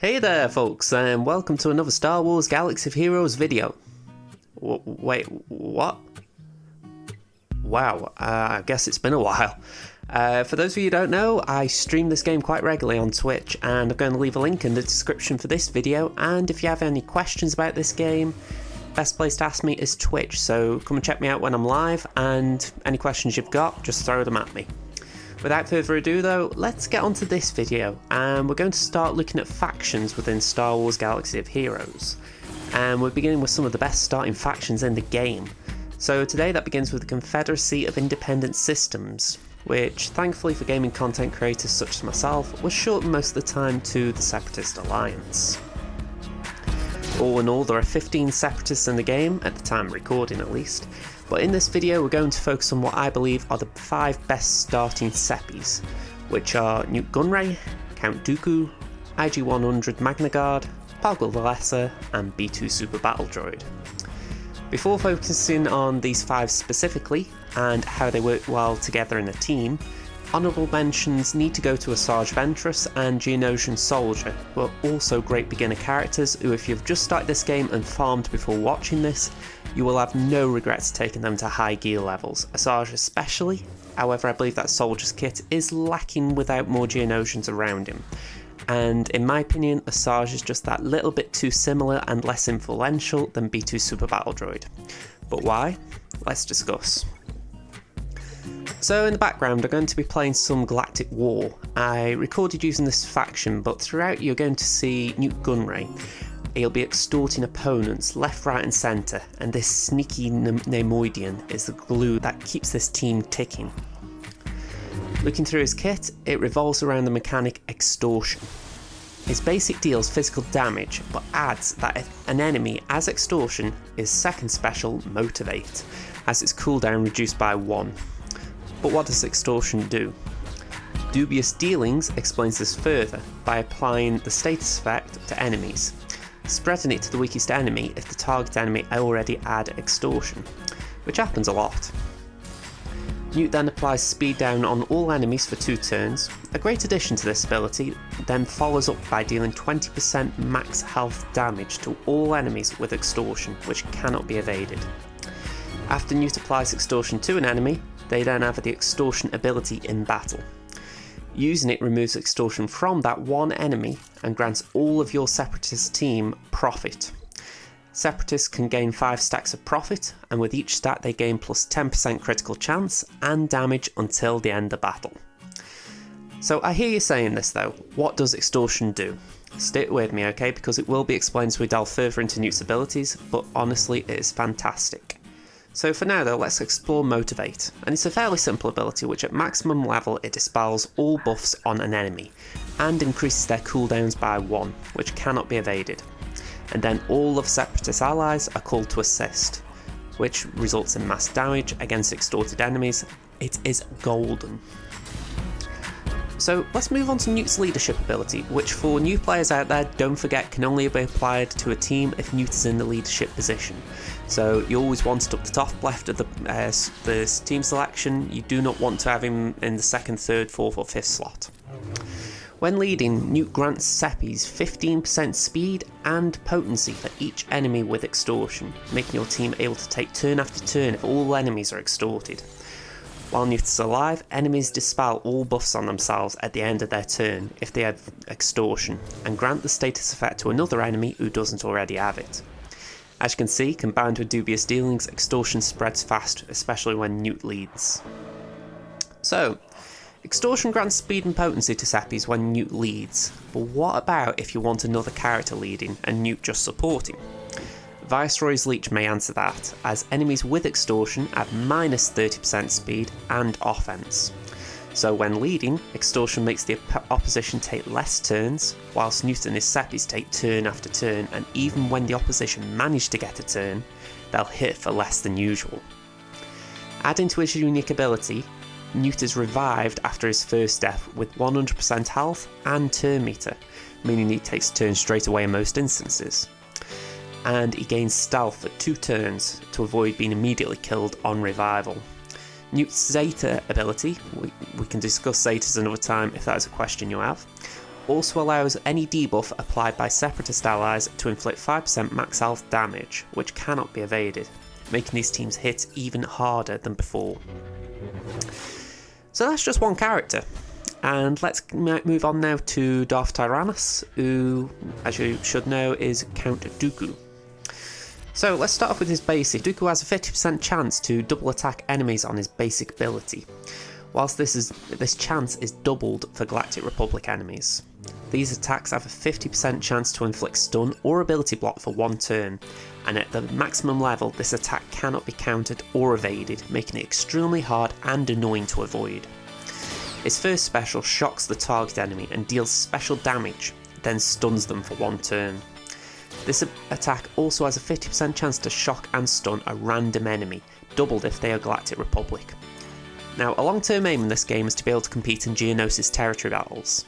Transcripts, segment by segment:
Hey there folks, and welcome to another Star Wars Galaxy of Heroes video. Wait, what? Wow, I guess it's been a while. For those of you who don't know, I stream this game quite regularly on Twitch, and I'm going to leave a link in the description for this video, and if you have any questions about this game, best place to ask me is Twitch, so come and check me out when I'm live, and any questions you've got, just throw them at me. Without further ado though, let's get on to this video, and we're going to start looking at factions within Star Wars Galaxy of Heroes. And we're beginning with some of the best starting factions in the game. So today that begins with the Confederacy of Independent Systems, which thankfully for gaming content creators such as myself, was shortened most of the time to the Separatist Alliance. All in all, there are 15 Separatists in the game, at the time of recording at least, but in this video we're going to focus on what I believe are the 5 best starting Seppies, which are Newt Gunray, Count Dooku, IG-100 Magna Guard, Poggle the Lesser, and B-2 Super Battle Droid. Before focusing on these 5 specifically, and how they work well together in a team, honourable mentions need to go to Asajj Ventress and Geonosian Soldier, who are also great beginner characters who, if you've just started this game and farmed before watching this, you will have no regrets taking them to high gear levels, Asajj especially. However, I believe that Soldier's kit is lacking without more Geonosians around him, and in my opinion Asajj is just that little bit too similar and less influential than B-2 Super Battle Droid. But why? Let's discuss. So in the background I'm going to be playing some Galactic War. I recorded using this faction, but throughout you're going to see Newt Gunray. He'll be extorting opponents left, right and centre, and this sneaky Neimoidian is the glue that keeps this team ticking. Looking through his kit, it revolves around the mechanic extortion. His basic deals physical damage, but adds that if an enemy as extortion is second special motivate, has its cooldown reduced by 1. But what does extortion do? Dubious Dealings explains this further by applying the status effect to enemies, spreading it to the weakest enemy if the target enemy already had extortion, which happens a lot. Newt then applies speed down on all enemies for 2 turns. A great addition to this ability then follows up by dealing 20% max health damage to all enemies with extortion, which cannot be evaded. After Newt applies extortion to an enemy, they then have the extortion ability in battle. Using it removes extortion from that one enemy and grants all of your Separatist team profit. Separatists can gain 5 stacks of profit, and with each stack they gain plus 10% critical chance and damage until the end of battle. So I hear you saying this though, what does extortion do? Stick with me, okay, because it will be explained as we delve further into Newt's abilities, but honestly it is fantastic. So for now though, let's explore Motivate, and it's a fairly simple ability which at maximum level it dispels all buffs on an enemy, and increases their cooldowns by 1, which cannot be evaded. And then all of Separatist allies are called to assist, which results in mass damage against extorted enemies. It is golden. So let's move on to Newt's leadership ability, which for new players out there, don't forget can only be applied to a team if Newt is in the leadership position. So you always want it up the top left of the team selection. You do not want to have him in the 2nd, 3rd, 4th or 5th slot. When leading, Newt grants Seppies 15% speed and potency for each enemy with extortion, making your team able to take turn after turn if all enemies are extorted. While Newt is alive, enemies dispel all buffs on themselves at the end of their turn if they have extortion, and grant the status effect to another enemy who doesn't already have it. As you can see, combined with Dubious Dealings, extortion spreads fast, especially when Newt leads. So, extortion grants speed and potency to Seppies when Newt leads, but what about if you want another character leading and Newt just supporting? Viceroy's Leech may answer that, as enemies with extortion have minus 30% speed and offense. So when leading, extortion makes the opposition take less turns, whilst Newt and his Seppies take turn after turn, and even when the opposition manage to get a turn, they'll hit for less than usual. Adding to his unique ability, Newt is revived after his first death with 100% health and turn meter, meaning he takes turns straight away in most instances. And he gains stealth for 2 turns to avoid being immediately killed on revival. Newt's Zeta ability, we can discuss Zetas another time if that is a question you have, also allows any debuff applied by Separatist allies to inflict 5% max health damage, which cannot be evaded, making these teams hit even harder than before. So that's just one character, and let's move on now to Darth Tyrannus, who, as you should know, is Count Dooku. So let's start off with his basic. Dooku has a 50% chance to double attack enemies on his basic ability, whilst this chance is doubled for Galactic Republic enemies. These attacks have a 50% chance to inflict stun or ability block for 1 turn, and at the maximum level this attack cannot be countered or evaded, making it extremely hard and annoying to avoid. His first special shocks the target enemy and deals special damage, then stuns them for 1 turn. This attack also has a 50% chance to shock and stun a random enemy, doubled if they are Galactic Republic. Now, a long-term aim in this game is to be able to compete in Geonosis territory battles,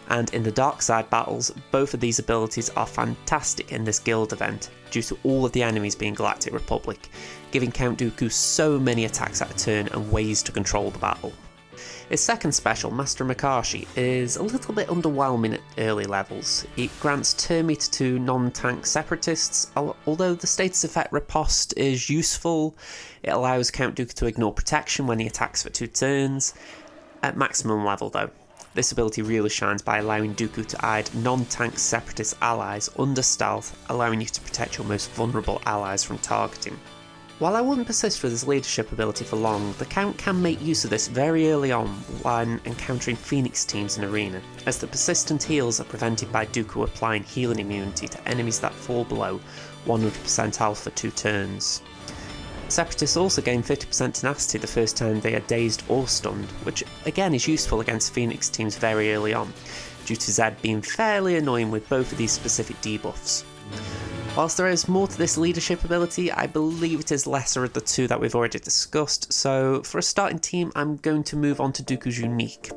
and in the dark side battles, both of these abilities are fantastic in this guild event due to all of the enemies being Galactic Republic, giving Count Dooku so many attacks at a turn and ways to control the battle. His second special, Master Makashi, is a little bit underwhelming at early levels. It grants turn meter to non-tank Separatists, although the status effect Riposte is useful. It allows Count Dooku to ignore protection when he attacks for 2 turns. At maximum level though, this ability really shines by allowing Dooku to hide non-tank Separatist allies under stealth, allowing you to protect your most vulnerable allies from targeting. While I wouldn't persist with his leadership ability for long, the Count can make use of this very early on when encountering Phoenix teams in Arena, as the persistent heals are prevented by Dooku applying healing immunity to enemies that fall below 100% health for 2 turns. Separatists also gain 50% tenacity the first time they are dazed or stunned, which again is useful against Phoenix teams very early on, due to Zed being fairly annoying with both of these specific debuffs. Whilst there is more to this leadership ability, I believe it is lesser of the 2 that we've already discussed, so for a starting team I'm going to move on to Dooku's unique,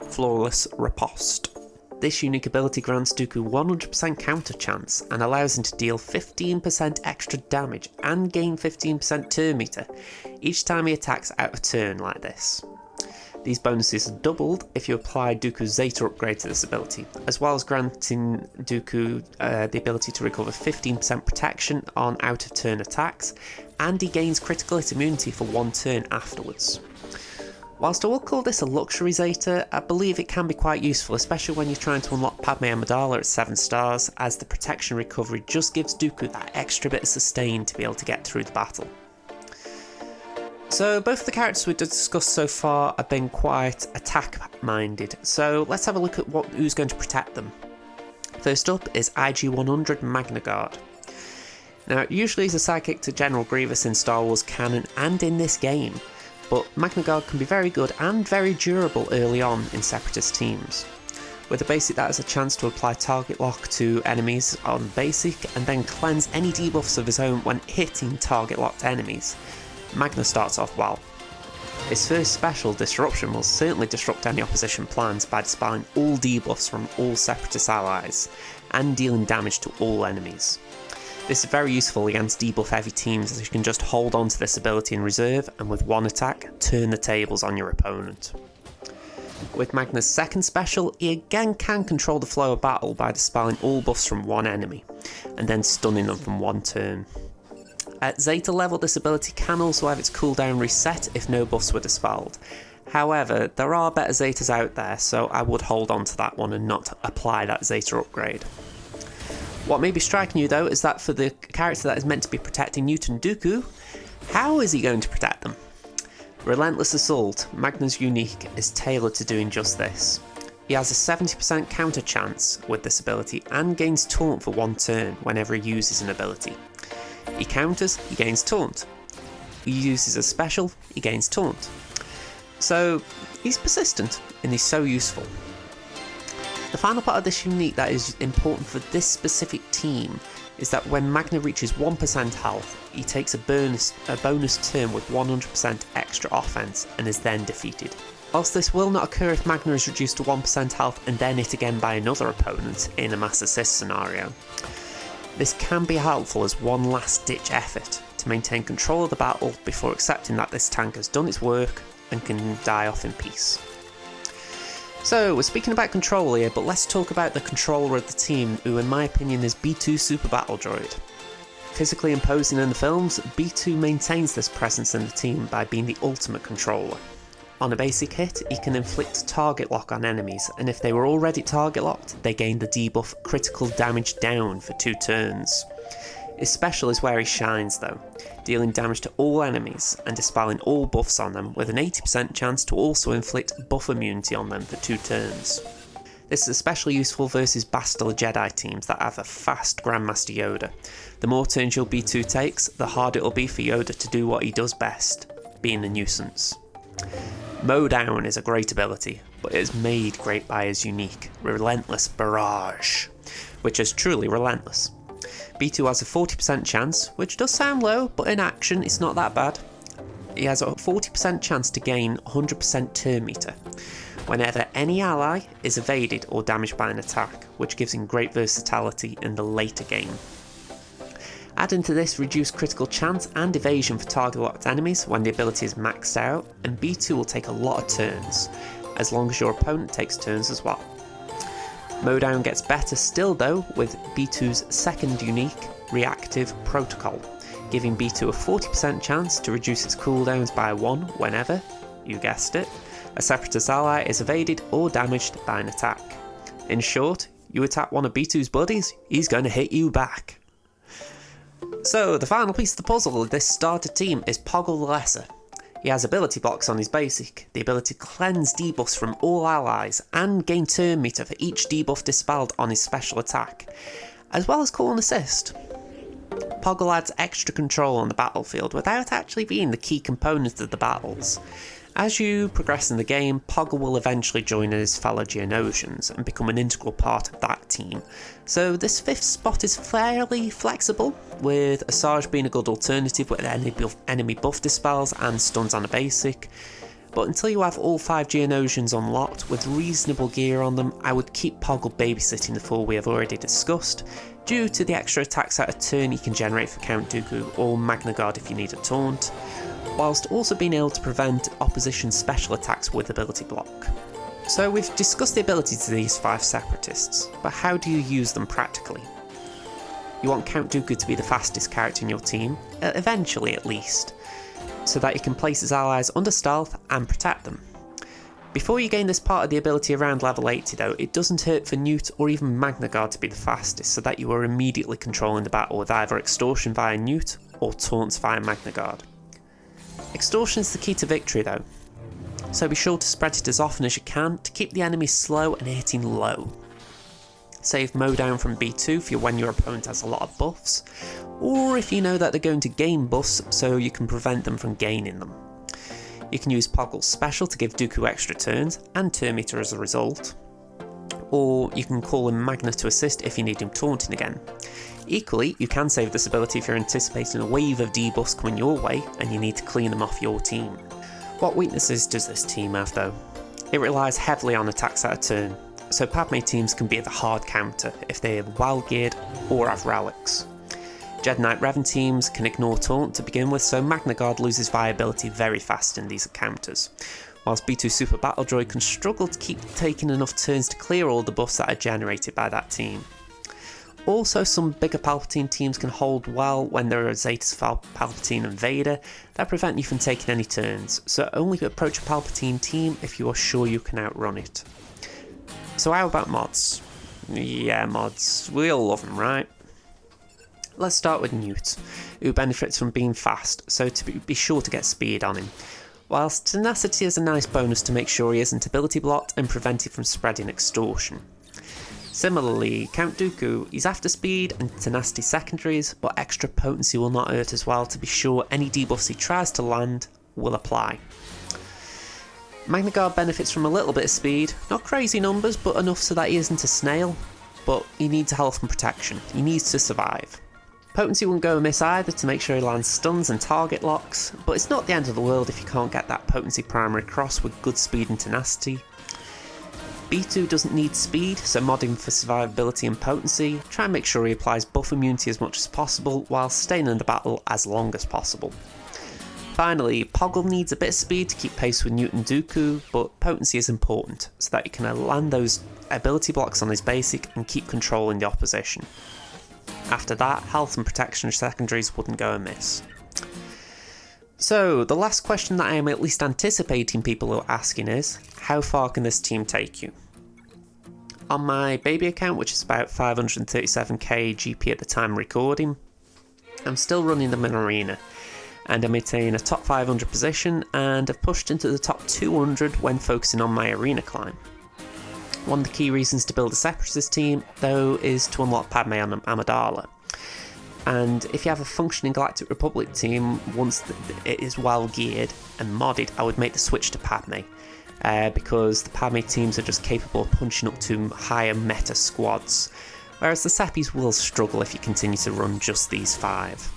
Flawless Riposte. This unique ability grants Dooku 100% counter chance and allows him to deal 15% extra damage and gain 15% turn meter each time he attacks out of turn like this. These bonuses are doubled if you apply Dooku's Zeta upgrade to this ability, as well as granting Dooku the ability to recover 15% protection on out of turn attacks, and he gains critical hit immunity for 1 turn afterwards. Whilst I will call this a luxury Zeta, I believe it can be quite useful, especially when you're trying to unlock Padme Amidala at 7 stars, as the protection recovery just gives Dooku that extra bit of sustain to be able to get through the battle. So both of the characters we've discussed so far have been quite attack-minded, so let's have a look at who's going to protect them. First up is IG-100 Magna Guard. Now, usually he's a sidekick to General Grievous in Star Wars canon and in this game, but Magna Guard can be very good and very durable early on in Separatist teams. With a basic that has a chance to apply target lock to enemies on basic and then cleanse any debuffs of his own when hitting target locked enemies, Magnus starts off well. His first special, Disruption, will certainly disrupt any opposition plans by dispelling all debuffs from all Separatist allies, and dealing damage to all enemies. This is very useful against debuff heavy teams, as you can just hold on to this ability in reserve and with 1 attack, turn the tables on your opponent. With Magnus' second special, he again can control the flow of battle by dispelling all buffs from 1 enemy, and then stunning them from 1 turn. At Zeta level, this ability can also have its cooldown reset if no buffs were dispelled. However, there are better Zetas out there, so I would hold on to that one and not apply that Zeta upgrade. What may be striking you though is that for the character that is meant to be protecting Newt and Dooku, how is he going to protect them? Relentless Assault, Magnus' unique, is tailored to doing just this. He has a 70% counter chance with this ability and gains taunt for 1 turn whenever he uses an ability. He counters, he gains taunt. He uses a special, he gains taunt. So he's persistent and he's so useful. The final part of this unique that is important for this specific team is that when Magna reaches 1% health, he takes a bonus turn with 100% extra offense and is then defeated. Whilst this will not occur if Magna is reduced to 1% health and then hit again by another opponent in a mass assist scenario, this can be helpful as one last ditch effort to maintain control of the battle before accepting that this tank has done its work and can die off in peace. So, we're speaking about control here, but let's talk about the controller of the team, who in my opinion is B2 Super Battle Droid. Physically imposing in the films, B2 maintains this presence in the team by being the ultimate controller. On a basic hit, he can inflict target lock on enemies, and if they were already target locked, they gain the debuff critical damage down for 2 turns. His special is where he shines though, dealing damage to all enemies and dispelling all buffs on them with an 80% chance to also inflict buff immunity on them for 2 turns. This is especially useful versus Bastila Jedi teams that have a fast Grandmaster Yoda. The more turns your B2 takes, the harder it'll be for Yoda to do what he does best, being a nuisance. Mow Down is a great ability, but it is made great by his unique, Relentless Barrage, which is truly relentless. B2 has a 40% chance, which does sound low, but in action it's not that bad. He has a 40% chance to gain 100% turn meter whenever any ally is evaded or damaged by an attack, which gives him great versatility in the later game. Add into this reduced critical chance and evasion for target locked enemies when the ability is maxed out, and B2 will take a lot of turns, as long as your opponent takes turns as well. Mow Down gets better still though with B2's second unique, Reactive Protocol, giving B2 a 40% chance to reduce its cooldowns by 1 whenever, you guessed it, a Separatist ally is evaded or damaged by an attack. In short, you attack one of B2's buddies, he's going to hit you back. So, the final piece of the puzzle of this starter team is Poggle the Lesser. He has ability blocks on his basic, the ability to cleanse debuffs from all allies, and gain turn meter for each debuff dispelled on his special attack, as well as call and assist. Poggle adds extra control on the battlefield without actually being the key component of the battles. As you progress in the game, Poggle will eventually join his fellow Geonosians and become an integral part of that team. So this 5th spot is fairly flexible, with Asajj being a good alternative with enemy buff dispels and stuns on a basic. But until you have all 5 Geonosians unlocked with reasonable gear on them, I would keep Poggle babysitting the 4 we have already discussed, due to the extra attacks out of turn you can generate for Count Dooku or Magna Guard if you need a taunt, whilst also being able to prevent opposition special attacks with ability block. So we've discussed the abilities of these 5 Separatists, but how do you use them practically? You want Count Dooku to be the fastest character in your team, eventually at least, so that he can place his allies under stealth and protect them. Before you gain this part of the ability around level 80 though, it doesn't hurt for Newt or even Magna Guard to be the fastest, so that you are immediately controlling the battle with either extortion via Newt or taunts via Magna Guard. Extortion is the key to victory though, so be sure to spread it as often as you can to keep the enemy slow and hitting low. Save Mow Down from B2 for when your opponent has a lot of buffs, or if you know that they're going to gain buffs so you can prevent them from gaining them. You can use Poggle's special to give Dooku extra turns and turn meter as a result, or you can call in Magnus to assist if you need him taunting again. Equally, you can save this ability if you're anticipating a wave of debuffs coming your way and you need to clean them off your team. What weaknesses does this team have though? It relies heavily on attacks out of turn, so Padme teams can be the hard counter if they are well geared or have relics. Jedi Knight Revan teams can ignore taunt to begin with, so Magna Guard loses viability very fast in these encounters, whilst B2 Super Battle Droid can struggle to keep taking enough turns to clear all the buffs that are generated by that team. Also, some bigger Palpatine teams can hold well when there are Zetas Palpatine and Vader that prevent you from taking any turns, so only approach a Palpatine team if you are sure you can outrun it. So how about mods? Yeah, mods. We all love them, right? Let's start with Newt, who benefits from being fast, so to be sure to get speed on him, whilst tenacity is a nice bonus to make sure he isn't ability blocked and prevented from spreading extortion. Similarly, Count Dooku, he's after speed and tenacity secondaries, but extra potency will not hurt as well to be sure any debuffs he tries to land will apply. Magna Guard benefits from a little bit of speed, not crazy numbers but enough so that he isn't a snail, but he needs health and protection, he needs to survive. Potency won't go amiss either to make sure he lands stuns and target locks, but it's not the end of the world if you can't get that potency primary cross with good speed and tenacity. B2 doesn't need speed, so modding for survivability and potency, try and make sure he applies buff immunity as much as possible while staying in the battle as long as possible. Finally, Poggle needs a bit of speed to keep pace with Newt and Dooku, but potency is important so that he can land those ability blocks on his basic and keep controlling the opposition. After that, health and protection secondaries wouldn't go amiss. So, the last question that I am at least anticipating people are asking is, how far can this team take you? On my baby account, which is about 537k GP at the time of recording, I'm still running them in Arena, and I maintain a top 500 position and have pushed into the top 200 when focusing on my Arena climb. One of the key reasons to build a Separatist team, though, is to unlock Padme and Amidala. And if you have a functioning Galactic Republic team, once it is well geared and modded, I would make the switch to Padme. Because the Padme teams are just capable of punching up to higher meta squads, whereas the Seppies will struggle if you continue to run just these 5.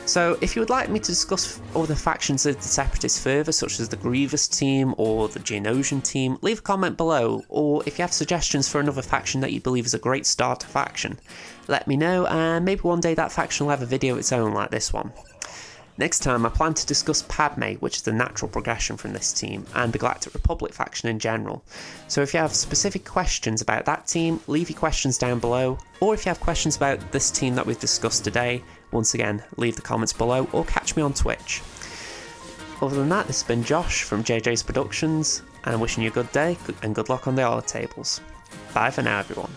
So if you would like me to discuss other factions of the Separatists further, such as the Grievous team or the Geonosian team, leave a comment below, or if you have suggestions for another faction that you believe is a great starter faction, let me know, and maybe one day that faction will have a video of its own like this one. Next time I plan to discuss Padme, which is the natural progression from this team, and the Galactic Republic faction in general. So if you have specific questions about that team, leave your questions down below, or if you have questions about this team that we've discussed today, once again, leave the comments below or catch me on Twitch. Other than that, this has been Josh from JJ's Productions, and I'm wishing you a good day and good luck on the order tables. Bye for now, everyone.